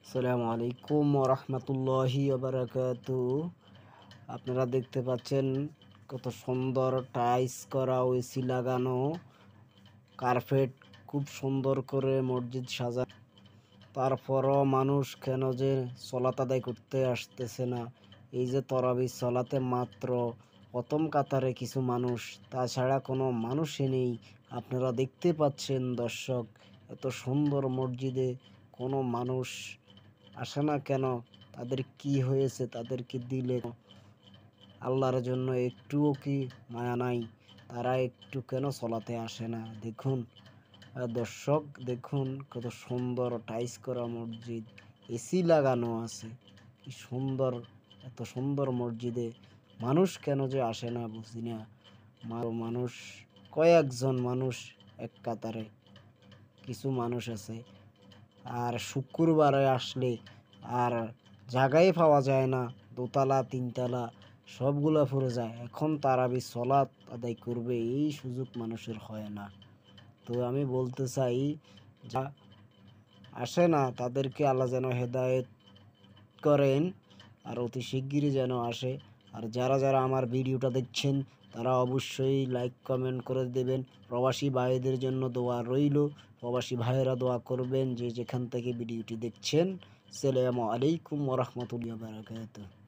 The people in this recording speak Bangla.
আসসালামু আলাইকুম রহমতুল্লাহি বারাকাতু। আপনারা দেখতে পাচ্ছেন কত সুন্দর টাইলস করা, এসি লাগানো, কার্পেট খুব সুন্দর করে মসজিদ সাজানো। তারপরও মানুষ কেন যে সলাত আদায় করতে আসতেছে না? এই যে তরাবি সলাতে মাত্র প্রথম কাতারে কিছু মানুষ, তাছাড়া কোনো মানুষই নেই। আপনারা দেখতে পাচ্ছেন দর্শক, এত সুন্দর মসজিদে কোনো মানুষ আসে না কেন? তাদের কি হয়েছে? তাদেরকে দিলে আল্লাহর জন্য একটুও কি মায়া নাই? তারা একটু কেন সলাতে আসে না? দেখুন দর্শক, দেখুন কত সুন্দর টাইলস করা মসজিদ, এসি লাগানো আছে, কি সুন্দর! এত সুন্দর মসজিদে মানুষ কেন যে আসে না বুঝি না। মানুষ কয়েকজন মানুষ এক কাতারে কিছু মানুষ আছে, আর শুক্রবারে আসলে আর জায়গায় পাওয়া যায় না, দোতলা তিনতলা সবগুলা পড়ে যায়। এখন তারাবি সলাত আদায় করবে এই সুযোগ মানুষের হয় না। তো আমি বলতে চাই, যা আসে না তাদেরকে আল্লাহ যেন হেদায়েত করেন, আর অতি শিগগিরই যেন আসে। আর যারা যারা আমার ভিডিওটা দেখছেন তারা অবশ্যই লাইক কমেন্ট করে দেবেন। প্রবাসী ভাইদের জন্য দোয়া রইল, প্রবাসী ভাইয়েরা দোয়া করবেন যে যেখান থেকে ভিডিওটি দেখছেন। আসসালামু আলাইকুম ওয়া রাহমাতুল্লাহি ওয়া বারাকাতুহু।